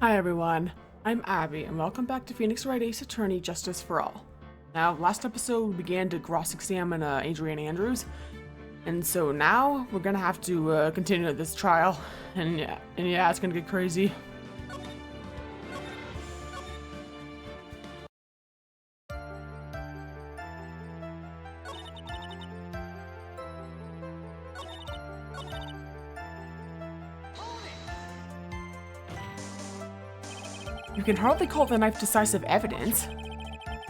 Hi everyone, I'm Abby and welcome back to Phoenix Wright Ace Attorney Justice for All. Now, last episode we began to cross-examine Adrian Andrews, and so now we're gonna have to continue this trial, and yeah, it's gonna get crazy. You can hardly call the knife decisive evidence.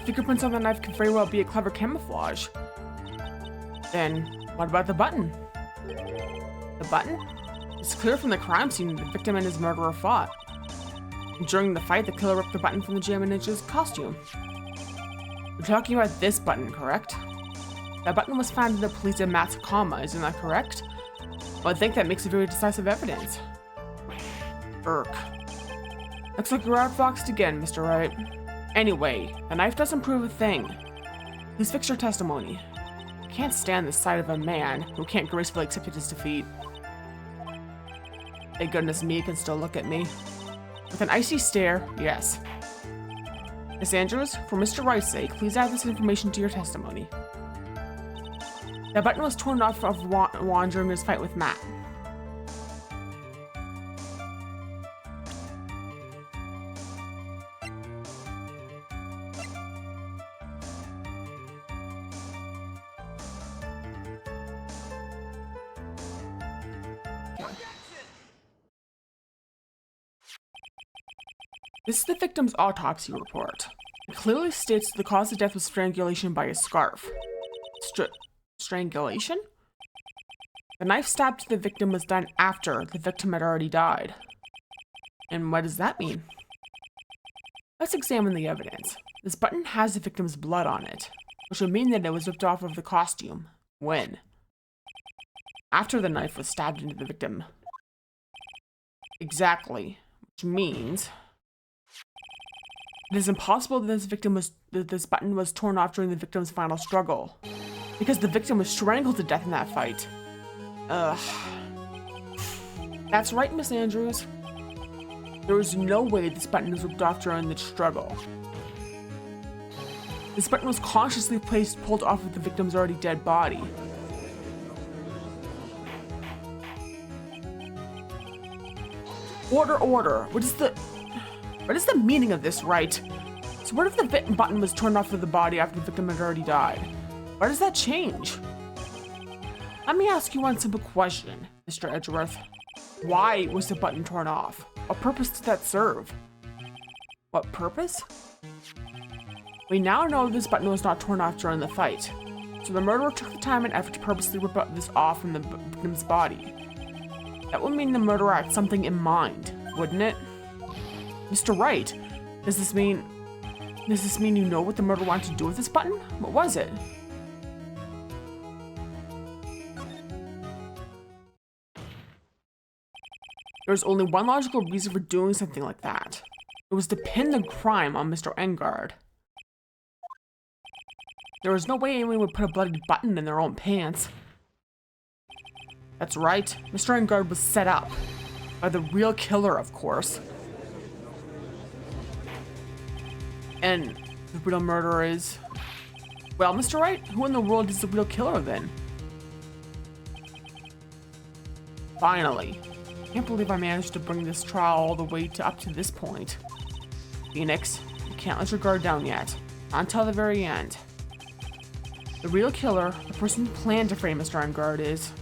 Fingerprints on the knife could very well be a clever camouflage. Then, what about the button? The button? It's clear from the crime scene that the victim and his murderer fought. During the fight, the killer ripped the button from the Jam and Ninja's costume. We're talking about this button, correct? That button was found in the police at Matt's coma, isn't that correct? Well, I think that makes it very decisive evidence. Irk. Looks like you're outfoxed again, Mr. Wright. Anyway, the knife doesn't prove a thing. Please fix your testimony. I can't stand the sight of a man who can't gracefully accept his defeat. Thank goodness Mia can still look at me. With an icy stare, yes. Miss Andrews, for Mr. Wright's sake, please add this information to your testimony. That button was torn off of Juan during his fight with Matt. This is the victim's autopsy report. It clearly states the cause of death was strangulation by a scarf. Strangulation? The knife stabbed to the victim was done after the victim had already died. And what does that mean? Let's examine the evidence. This button has the victim's blood on it, which would mean that it was ripped off of the costume. When? After the knife was stabbed into the victim. Exactly. Which means it is impossible that this button was torn off during the victim's final struggle, because the victim was strangled to death in that fight. Ugh. That's right, Miss Andrews. There is no way this button was ripped off during the struggle. This button was consciously pulled off of the victim's already dead body. Order. What is the meaning of this, Wright? So what if the button was torn off of the body after the victim had already died? Why does that change? Let me ask you one simple question, Mr. Edgeworth. Why was the button torn off? What purpose did that serve? What purpose? We now know this button was not torn off during the fight, so the murderer took the time and effort to purposely rip this off from the victim's body. That would mean the murderer had something in mind, wouldn't it? Mr. Wright, does this mean you know what the murderer wanted to do with this button? What was it? There's only one logical reason for doing something like that. It was to pin the crime on Mr. Engard. There was no way anyone would put a bloody button in their own pants. That's right, Mr. Engard was set up. By the real killer, of course. And the real murderer is... Well, Mr. Wright, who in the world is the real killer then? Finally. I can't believe I managed to bring this trial all the way up to this point. Phoenix, you can't let your guard down yet. Not until the very end. The real killer, the person who planned to frame Mr. Engard is...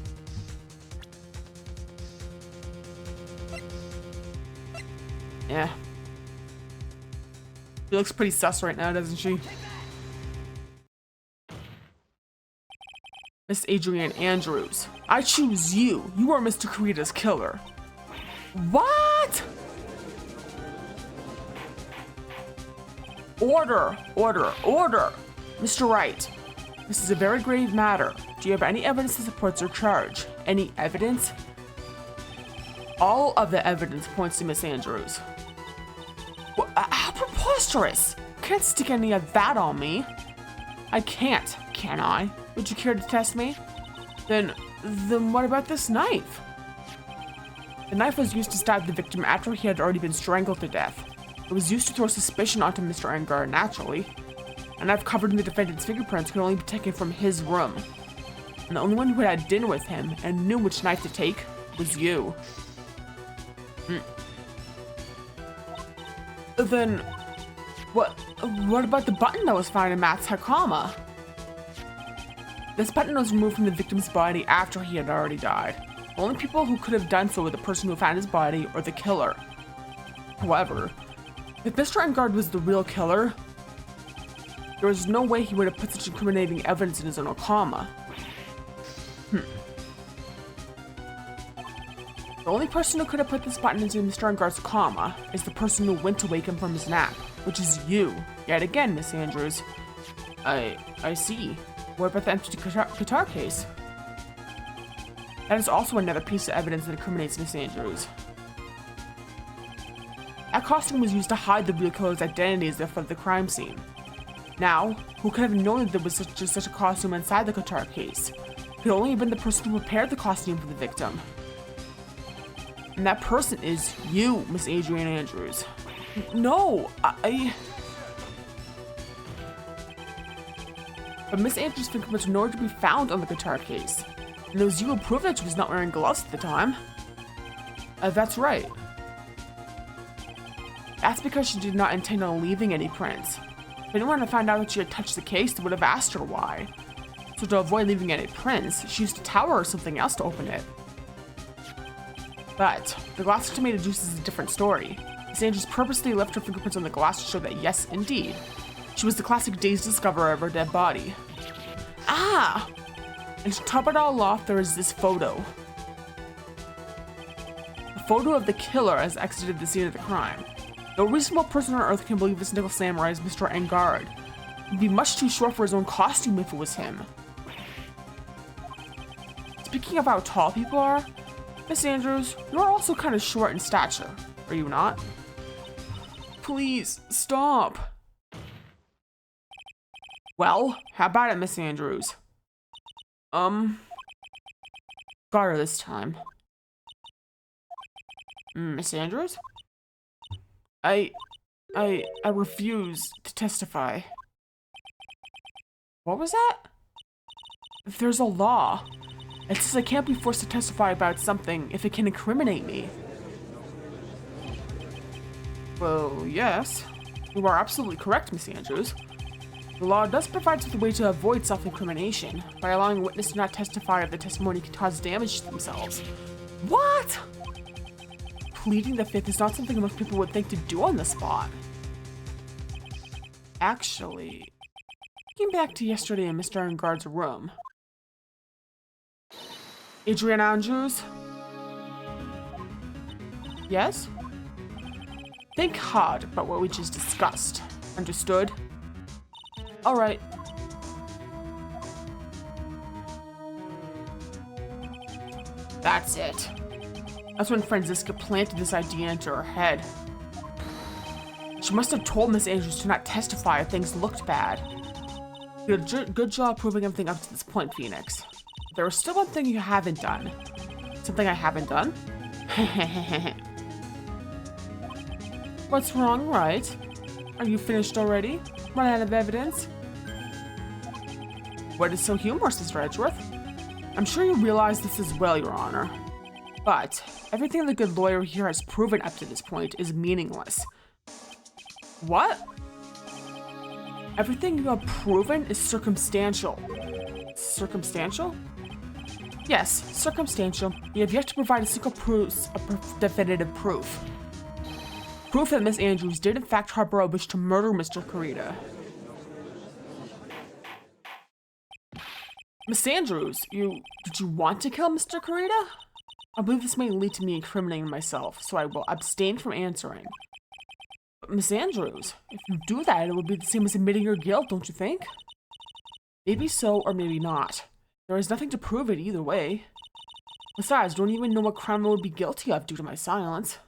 Yeah. She looks pretty sus right now, doesn't she? Miss Adrian Andrews. I choose you. You are Mr. Kurita's killer. What? Order. Mr. Wright, this is a very grave matter. Do you have any evidence that supports your charge? Any evidence? All of the evidence points to Miss Andrews. How preposterous! Can't stick any of that on me. I can't, can I? Would you care to test me? Then what about this knife? The knife was used to stab the victim after he had already been strangled to death. It was used to throw suspicion onto Mr. Engard naturally. A knife covered in the defendant's fingerprints could only be taken from his room. And the only one who had dinner with him and knew which knife to take was you. Then, what about the button that was found in Matt's Hakama? This button was removed from the victim's body after he had already died. The only people who could have done so were the person who found his body or the killer. However, if Mr. Engard was the real killer, there was no way he would have put such incriminating evidence in his own Hakama. The only person who could have put this button into Mr. Engard's Hakama is the person who went to wake him from his nap, which is you. Yet again, Miss Andrews. I see. What about the empty guitar case? That is also another piece of evidence that incriminates Miss Andrews. That costume was used to hide the real killer's identity as if of the crime scene. Now, who could have known that there was such a costume inside the guitar case? It could only have been the person who prepared the costume for the victim. And that person is you, Miss Adrienne Andrews. No, But Miss Andrews' fingerprints were nowhere to be found on the guitar case. And it was you who proved that she was not wearing gloves at the time. That's right. That's because she did not intend on leaving any prints. If anyone had found out that she had touched the case, they would have asked her why. So to avoid leaving any prints, she used a towel or something else to open it. But the glass of tomato juice is a different story. Miss Andrews purposely left her fingerprints on the glass to show that yes, indeed, she was the classic dazed discoverer of her dead body. Ah! And to top it all off, there is this photo. A photo of the killer as exited the scene of the crime. No reasonable person on Earth can believe this nickel samurai is Mr. Engard. He'd be much too short for his own costume if it was him. Speaking of how tall people are, Miss Andrews, you're also kind of short in stature, are you not? Please, stop. Well, how about it, Miss Andrews? Got her this time. Miss Andrews? I refuse to testify. What was that? There's a law. It says I can't be forced to testify about something if it can incriminate me. Well, yes. You are absolutely correct, Miss Andrews. The law does provide a way to avoid self-incrimination by allowing a witness to not testify if the testimony can cause damage to themselves. What? Pleading the fifth is not something most people would think to do on the spot. Actually, looking back to yesterday in Mr. Engard's room. Adrienne Andrews? Yes? Think hard about what we just discussed. Understood? Alright. That's it. That's when Franziska planted this idea into her head. She must have told Miss Andrews to not testify if things looked bad. Good job proving everything up to this point, Phoenix. There is still one thing you haven't done. Something I haven't done? What's wrong, Wright? Are you finished already? Run out of evidence? What is so humorous, Mr. Edgeworth? I'm sure you realize this as well, Your Honor. But everything the good lawyer here has proven up to this point is meaningless. What? Everything you have proven is circumstantial. Circumstantial? Yes, circumstantial. You have yet to provide a single definitive proof. Proof that Miss Andrews did in fact harbor a wish to murder Mr. Kurita. Miss Andrews, did you want to kill Mr. Kurita? I believe this may lead to me incriminating myself, so I will abstain from answering. But Miss Andrews, if you do that, it would be the same as admitting your guilt, don't you think? Maybe so, or maybe not. There is nothing to prove it either way. Besides, don't even know what crime I would be guilty of due to my silence.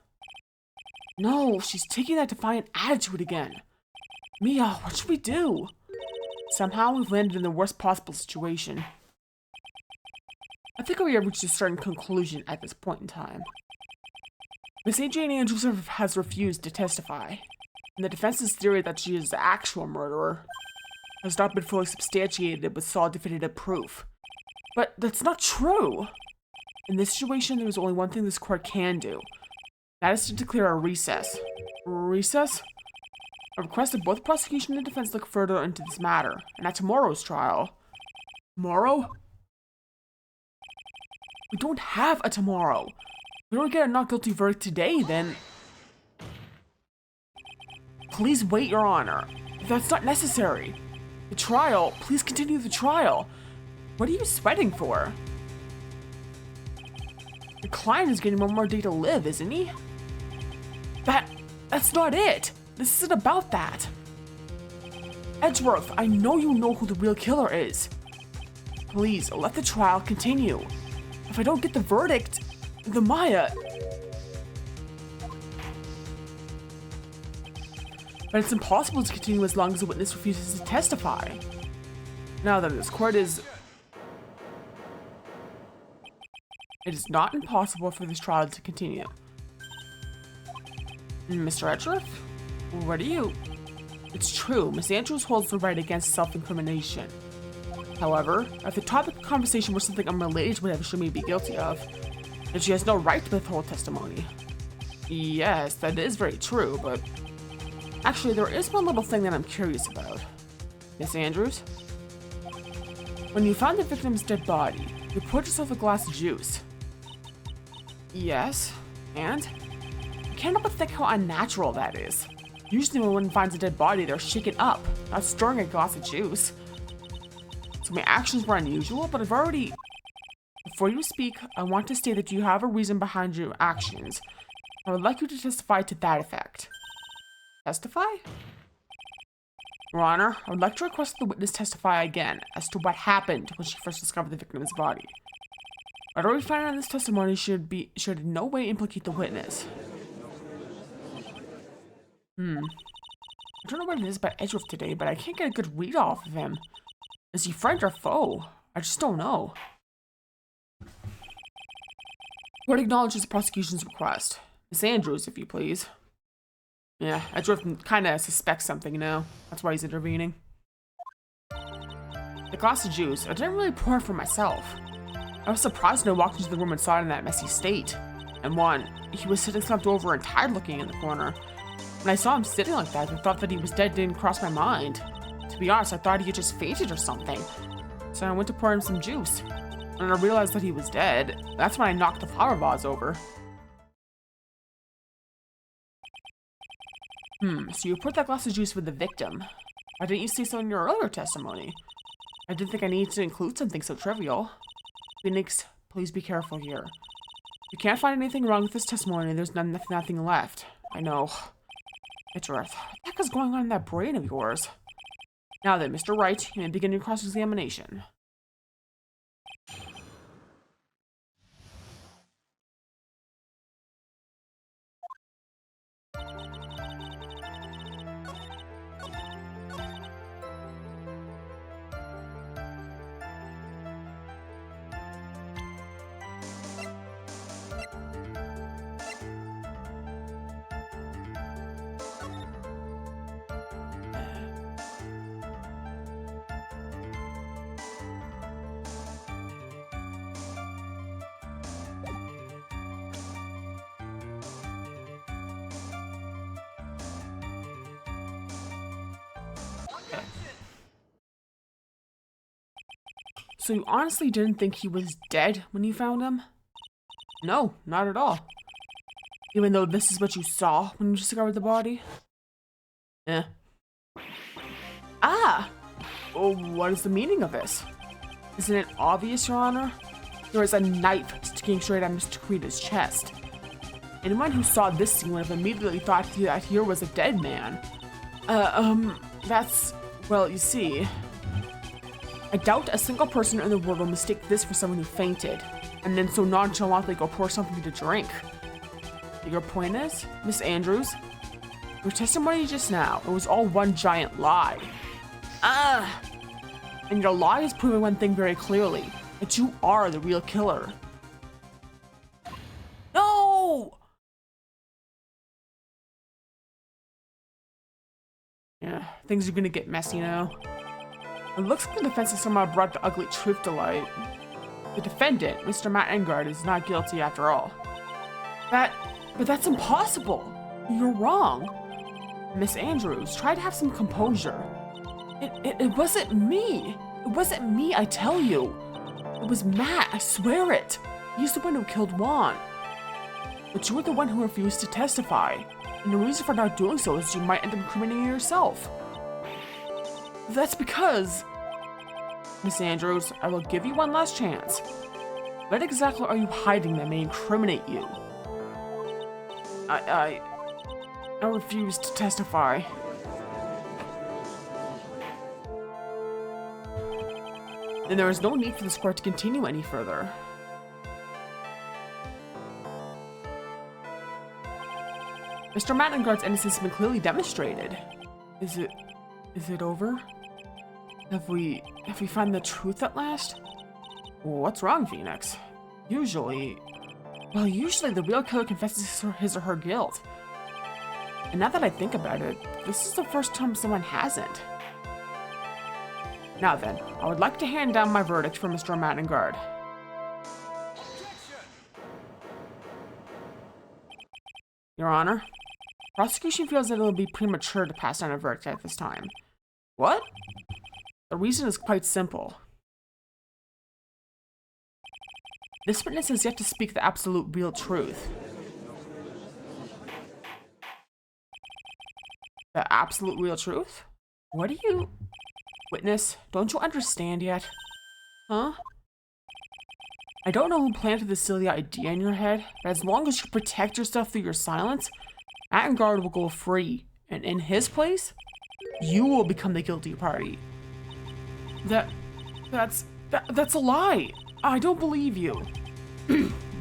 No, she's taking that defiant attitude again. Mia, what should we do? Somehow we've landed in the worst possible situation. I think we have reached a certain conclusion at this point in time. Miss Jane Andrews has refused to testify, and the defense's theory that she is the actual murderer has not been fully substantiated with solid definitive proof. But that's not true! In this situation, there is only one thing this court can do. That is to declare a recess. Recess? I request that both prosecution and defense look further into this matter, and at tomorrow's trial. Tomorrow? We don't have a tomorrow. If we don't get a not guilty verdict today, then... Please wait, Your Honor. If that's not necessary. The trial, please continue the trial. What are you sweating for? The client is getting one more day to live, isn't he? That's not it. This isn't about that. Edgeworth, I know you know who the real killer is. Please, let the trial continue. If I don't get the verdict, the Maya... But it's impossible to continue as long as the witness refuses to testify. Now then, this court is... It is not impossible for this trial to continue. Mr. Edgeworth? What are you? It's true, Miss Andrews holds the right against self-incrimination. However, if the topic of conversation were something unrelated to whatever she may be guilty of, then she has no right to withhold testimony. Yes, that is very true, but... Actually, there is one little thing that I'm curious about. Miss Andrews? When you found the victim's dead body, you poured yourself a glass of juice. Yes, and? I can't help but think how unnatural that is. Usually when one finds a dead body, they're shaken up, not stirring a glass of juice. So my actions were unusual, but I've already... Before you speak, I want to state that you have a reason behind your actions. I would like you to testify to that effect. Testify? Your Honor, I would like to request that the witness testify again as to what happened when she first discovered the victim's body. Whatever we find on this testimony should in no way implicate the witness. I don't know what it is about Edgeworth today, but I can't get a good read off of him. Is he friend or foe? I just don't know. Court acknowledges the prosecution's request. Miss Andrews, if you please. Yeah, Edgeworth kind of suspects something now. That's why he's intervening. The glass of juice, I didn't really pour it for myself. I was surprised when I walked into the room and saw it in that messy state. And one, he was sitting slumped over and tired looking in the corner. When I saw him sitting like that, the thought that he was dead didn't cross my mind. To be honest, I thought he had just fainted or something. So I went to pour him some juice. And I realized that he was dead. That's when I knocked the flower vase over. So you put that glass of juice with the victim. Why didn't you say so in your earlier testimony? I didn't think I needed to include something so trivial. Phoenix, please be careful here. You can't find anything wrong with this testimony, there's nothing left. I know. Edgeworth, what the heck is going on in that brain of yours? Now then, Mr. Wright, you may begin your cross-examination. So you honestly didn't think he was dead when you found him? No, not at all. Even though this is what you saw when you discovered the body? Eh. Ah! Oh, what is the meaning of this? Isn't it obvious, Your Honor? There is a knife sticking straight at Mr. Kurita's chest. Anyone who saw this scene would have immediately thought that here was a dead man. Well, you see... I doubt a single person in the world will mistake this for someone who fainted, and then so nonchalantly go pour something to drink. Your point is, Miss Andrews, your testimony just now, it was all one giant lie. And your lie is proving one thing very clearly, that you are the real killer. Yeah, things are gonna get messy now. It looks like the defense has somehow brought the ugly truth to light. The defendant, Mr. Matt Engard, is not guilty after all. But that's impossible. You're wrong. Miss Andrews, try to have some composure. It wasn't me. It wasn't me, I tell you. It was Matt, I swear it. He's the one who killed Juan. But you were the one who refused to testify. And the reason for not doing so is you might end up incriminating yourself. That's because... Miss Andrews, I will give you one last chance. What exactly are you hiding that may incriminate you? I refuse to testify. Then there is no need for this court to continue any further. Mr. Mattengard's innocence has been clearly demonstrated. Is it over? Have we found the truth at last? What's wrong, Phoenix? Usually the real killer confesses his or her guilt. And now that I think about it, this is the first time someone hasn't. Now then, I would like to hand down my verdict for Mr. Mattengard. Your Honor, prosecution feels that it will be premature to pass down a verdict at this time. What? The reason is quite simple. This witness has yet to speak the absolute real truth. The absolute real truth? What do you... Witness, don't you understand yet? Huh? I don't know who planted this silly idea in your head, but as long as you protect yourself through your silence, Attengard will go free, and in his place, you will become the guilty party. That's a lie. I don't believe you.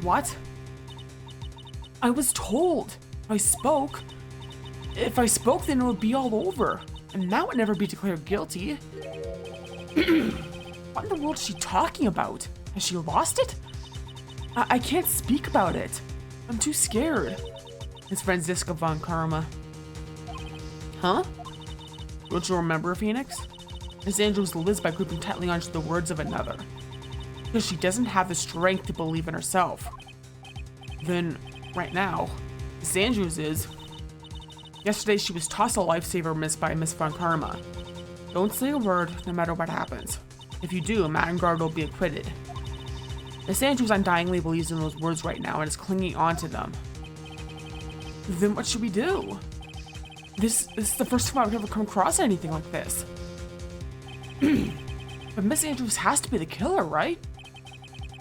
What? I was told. If I spoke, then it would be all over, and that would never be declared guilty. What in the world is she talking about? Has she lost it? I can't speak about it. I'm too scared. It's Franziska von Karma. Huh? Don't you remember, Phoenix? Miss Andrews lives by grouping tightly onto the words of another. Because she doesn't have the strength to believe in herself. Then, right now, Miss Andrews is... Yesterday she was tossed a lifesaver by Miss von Karma. Don't say a word, no matter what happens. If you do, Mattengard will be acquitted. Miss Andrews undyingly believes in those words right now and is clinging on to them. Then what should we do? This is the first time I've ever come across anything like this. But Miss Andrews has to be the killer, right?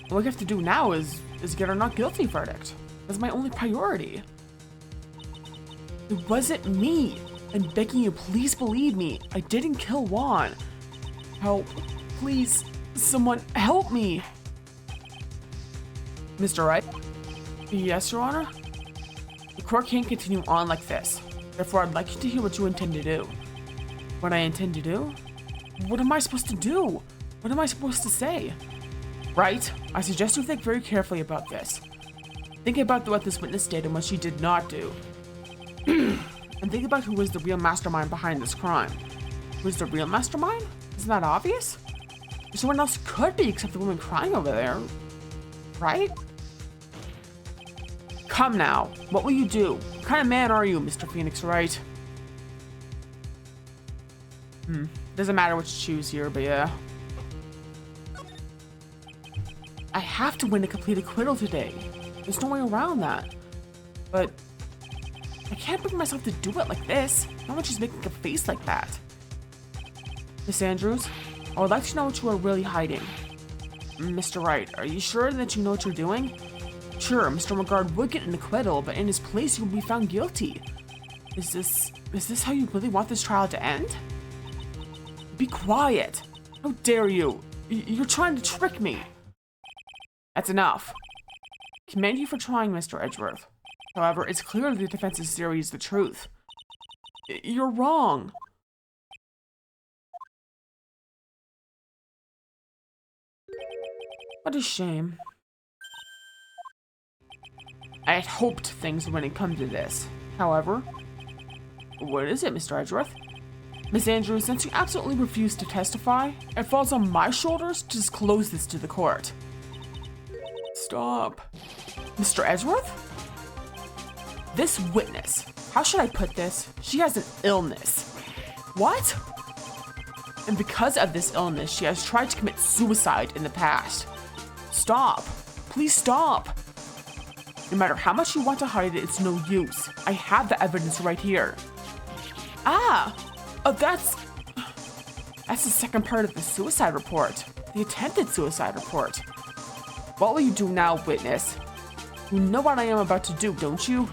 All we have to do now is get her not guilty verdict. That's my only priority. It wasn't me. I'm begging you, please believe me. I didn't kill Juan. Help. Please, someone help me. Mr. Wright? Yes, Your Honor? The court can't continue on like this. Therefore, I'd like you to hear what you intend to do. What I intend to do? What am I supposed to do? What am I supposed to say? Wright, I suggest you think very carefully about this. Think about what this witness did and what she did not do. And think about who was the real mastermind behind this crime. Who is the real mastermind? Isn't that obvious? Someone else could be except the woman crying over there. Right? Come now. What will you do? What kind of man are you, Mr. Phoenix Wright? Doesn't matter what you choose here, but yeah. I have to win a complete acquittal today. There's no way around that. But I can't bring myself to do it like this. Not when she's making a face like that. Miss Andrews, I would like to know what you are really hiding. Mr. Wright, are you sure that you know what you're doing? Sure, Mr. Magard would get an acquittal, but in his place, he will be found guilty. Is this how you really want this trial to end? Be quiet. How dare you? You're trying to trick me. That's enough. Commend you for trying, Mr. Edgeworth. However, it's clear the defense's theory is the truth. You're wrong. What a shame. I had hoped things wouldn't come to this. However, what is it, Mr. Edgeworth? Miss Andrews, since you absolutely refuse to testify, it falls on my shoulders to disclose this to the court. Stop. Mr. Edgeworth? This witness, how should I put this? She has an illness. What? And because of this illness, she has tried to commit suicide in the past. Stop. Please stop. No matter how much you want to hide it, it's no use. I have the evidence right here. Ah! Oh, that's the second part of the suicide report. The attempted suicide report. What will you do now, witness? You know what I am about to do, don't you?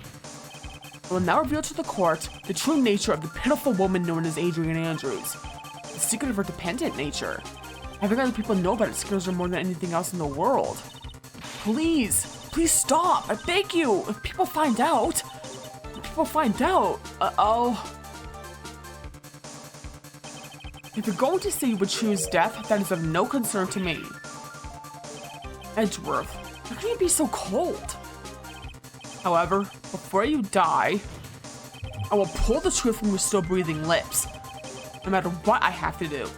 I will now reveal to the court the true nature of the pitiful woman known as Adrian Andrews. The secret of her dependent nature. Having other people know about it scares her more than anything else in the world. Please stop, I beg you. If people find out, I'll... If you're going to say you would choose death, that is of no concern to me. Edgeworth, how can you be so cold? However, before you die, I will pull the truth from your still breathing lips, no matter what I have to do.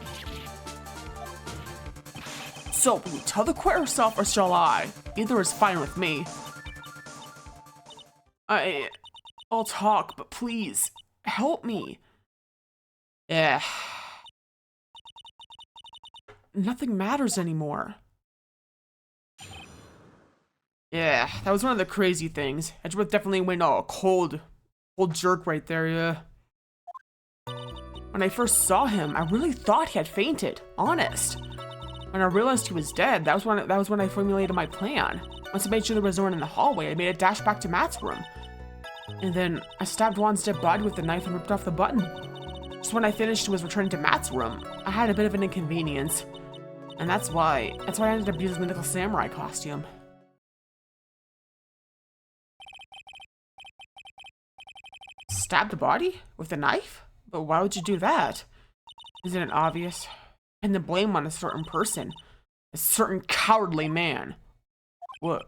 So, will you tell the court yourself or shall I? Either is fine with me. I'll talk, but please, help me. Yeah. Nothing matters anymore. Yeah, that was one of the crazy things. Edgeworth definitely went all cold jerk right there, yeah. When I first saw him, I really thought he had fainted, honest. When I realized he was dead, that was when I formulated my plan. Once I made sure there was no one in the hallway, I made a dash back to Matt's room. And then I stabbed Juan's dead body with the knife and ripped off the button. Just when I finished was returning to Matt's room, I had a bit of an inconvenience. And that's why I ended up using the Nickel Samurai costume. Stabbed the body? With a knife? But why would you do that? Isn't it obvious? And the blame on a certain person. A certain cowardly man. What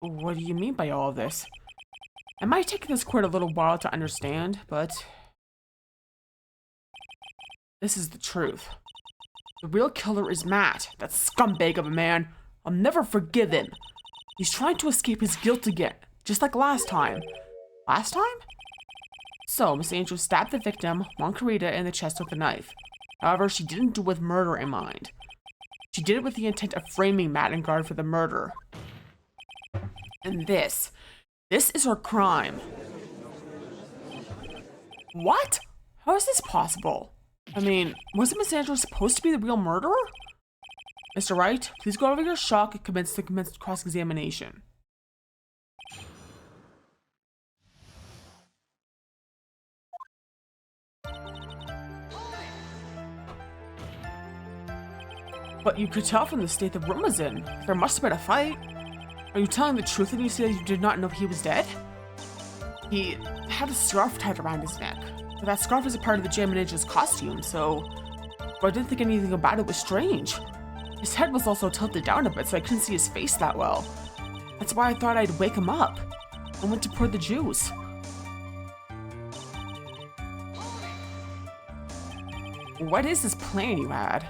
do you mean by all of this? It might take this court a little while to understand, but... this is the truth. The real killer is Matt, that scumbag of a man. I'll never forgive him. He's trying to escape his guilt again, just like last time. Last time? So, Miss Andrews stabbed the victim, Juan Carita, in the chest with a knife. However, she didn't do it with murder in mind. She did it with the intent of framing Matt and Guard for the murder. And this is her crime. What? How is this possible? I mean, wasn't Miss Andrews supposed to be the real murderer? Mr. Wright, please go over your shock and commence the cross-examination. But you could tell from the state the room was in. There must have been a fight. Are you telling the truth when you say that you did not know he was dead? He had a scarf tied around his neck. But that scarf is a part of the Jam Ninja's costume, so... But I didn't think anything about it was strange. His head was also tilted down a bit, so I couldn't see his face that well. That's why I thought I'd wake him up. I went to pour the juice. What is this plan you had?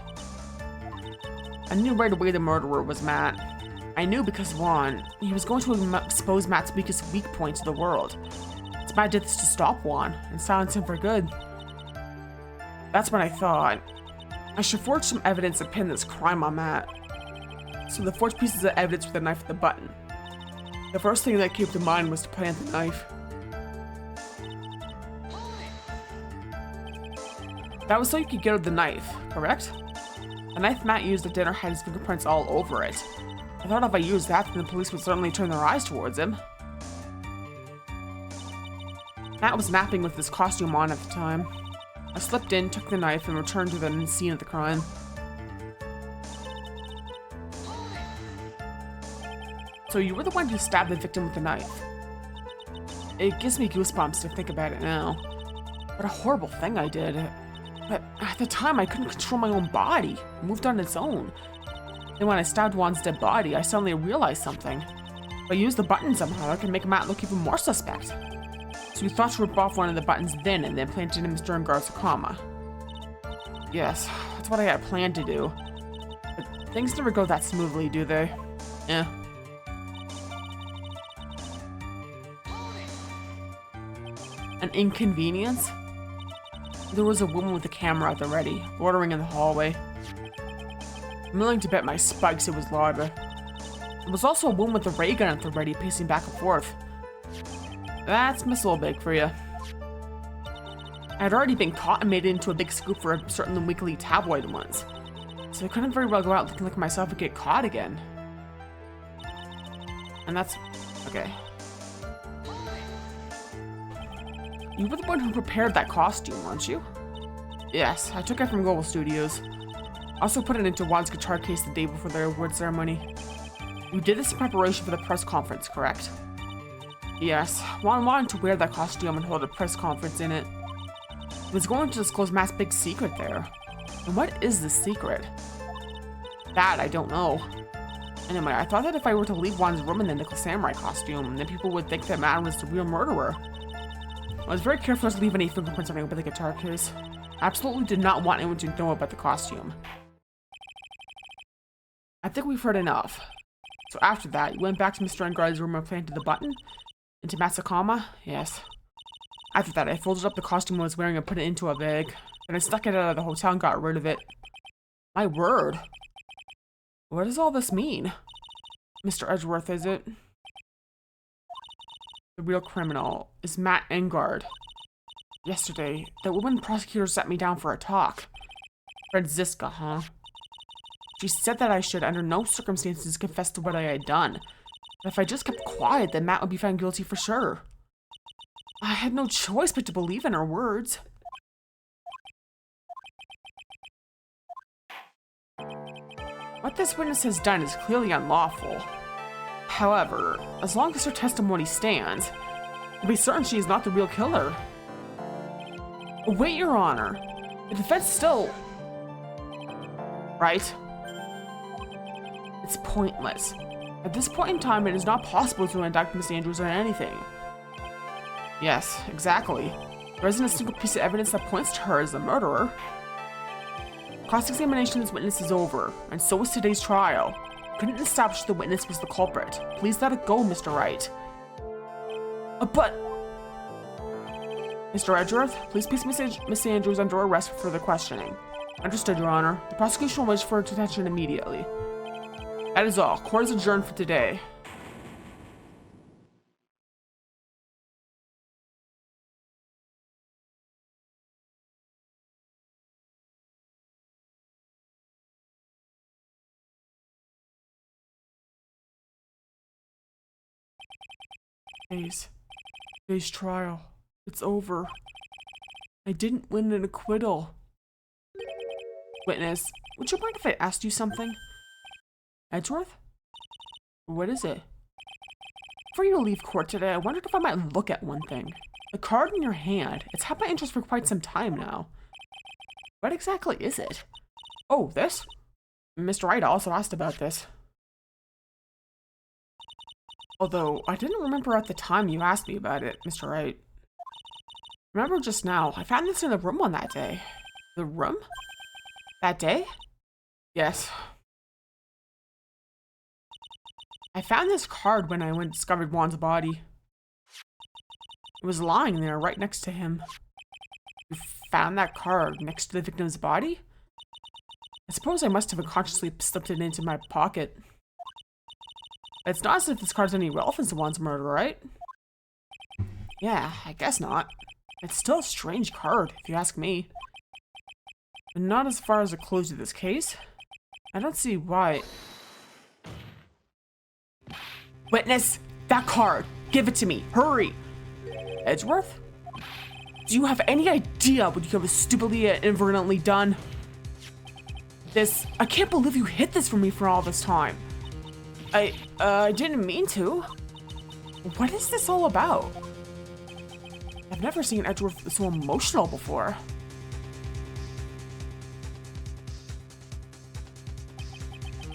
I knew right away the murderer was Matt. I knew because Juan, he was going to expose Matt's weakest weak point to the world. It's my did this to stop Juan and silence him for good. That's when I thought, I should forge some evidence to pin this crime on Matt. So the forged pieces of evidence with the knife and the button. The first thing that came to mind was to plant the knife. That was so you could get rid of the knife, correct? The knife Matt used at dinner had his fingerprints all over it. I thought if I used that, then the police would certainly turn their eyes towards him. Matt was napping with his costume on at the time. I slipped in, took the knife, and returned to the scene of the crime. So you were the one who stabbed the victim with the knife. It gives me goosebumps to think about it now. What a horrible thing I did. But at the time, I couldn't control my own body. It moved on its own. Then when I stabbed Juan's dead body, I suddenly realized something. If I used the button somehow, I could make Matt look even more suspect. So you thought to rip off one of the buttons then and then planted him during Gar's coma. Yes, that's what I had planned to do. But things never go that smoothly, do they? Eh. An inconvenience? There was a woman with a camera at the ready, ordering in the hallway. I'm willing to bet my spikes it was Lara. There was also a woman with a ray gun at the ready, pacing back and forth. That's Miss Olbig for you. I had already been caught and made it into a big scoop for certain weekly tabloid ones, so I couldn't very well go out looking like myself and get caught again. And that's... okay. You were the one who prepared that costume, weren't you? Yes, I took it from Global Studios. I also put it into Juan's guitar case the day before their award ceremony. You did this in preparation for the press conference, correct? Yes, Juan wanted to wear that costume and hold a press conference in it. He was going to disclose Matt's big secret there. And what is the secret? That I don't know. Anyway, I thought that if I were to leave Juan's room in the Nickel Samurai costume, then people would think that Matt was the real murderer. I was very careful not to leave any fingerprints on it with the guitar case. I absolutely did not want anyone to know about the costume. I think we've heard enough. So after that, you went back to Mr. Engar's room and planted the button? Into Matsukama? Yes. After that, I folded up the costume I was wearing and put it into a bag. Then I stuck it out of the hotel and got rid of it. My word. What does all this mean? Mr. Edgeworth, is it? The real criminal is Matt Engard. Yesterday, the woman prosecutor sat me down for a talk. Franziska, huh? She said that I should, under no circumstances, confess to what I had done. That if I just kept quiet, then Matt would be found guilty for sure. I had no choice but to believe in her words. What this witness has done is clearly unlawful. However, as long as her testimony stands, I'll be certain she is not the real killer. Wait, Your Honor. The defense still... Right? It's pointless. At this point in time, it is not possible to indict Miss Andrews on anything. Yes, exactly. There isn't a single piece of evidence that points to her as the murderer. Cross-examination of this witness is over, and so is today's trial. Couldn't establish the witness was the culprit. Please let it go, Mr. Wright. But... Mr. Edgeworth, please place Miss Andrews under arrest for further questioning. Understood, Your Honor. The prosecution will wish for detention immediately. That is all. Court is adjourned for today. Today's trial. It's over. I didn't win an acquittal. Witness, would you mind if I asked you something? Edgeworth? What is it? Before you leave court today, I wondered if I might look at one thing. The card in your hand. It's had my interest for quite some time now. What exactly is it? Oh, this? Mr. Wright also asked about this. Although, I didn't remember at the time you asked me about it, Mr. Wright. Remember just now, I found this in the room on that day. The room? That day? Yes. I found this card when I went and discovered Juan's body. It was lying there right next to him. You found that card next to the victim's body? I suppose I must have unconsciously slipped it into my pocket. It's not as if this card's any relevance to Juan's murder, right? Yeah, I guess not. It's still a strange card, if you ask me. But not as far as a clue to this case. I don't see why... Witness! That card! Give it to me! Hurry! Edgeworth? Do you have any idea what you have stupidly and inadvertently done? I can't believe you hid this from me for all this time. I didn't mean to. What is this all about? I've never seen Edgeworth so emotional before.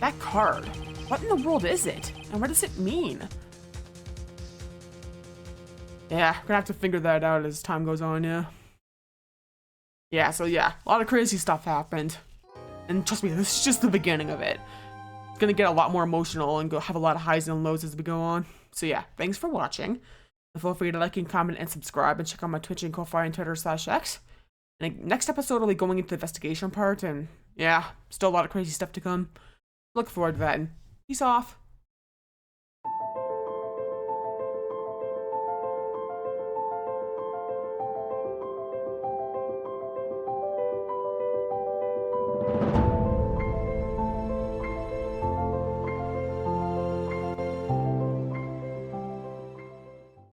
That card. What in the world is it? And what does it mean? Yeah, gonna have to figure that out as time goes on, yeah. Yeah, so yeah, a lot of crazy stuff happened. And trust me, this is just the beginning of it. It's gonna get a lot more emotional and go have a lot of highs and lows as we go on. So yeah, thanks for watching. And feel free to like and comment and subscribe and check out my Twitch and Ko-Fi and Twitter/X. And next episode will be going into the investigation part, and yeah, still a lot of crazy stuff to come. Look forward to that, and peace off.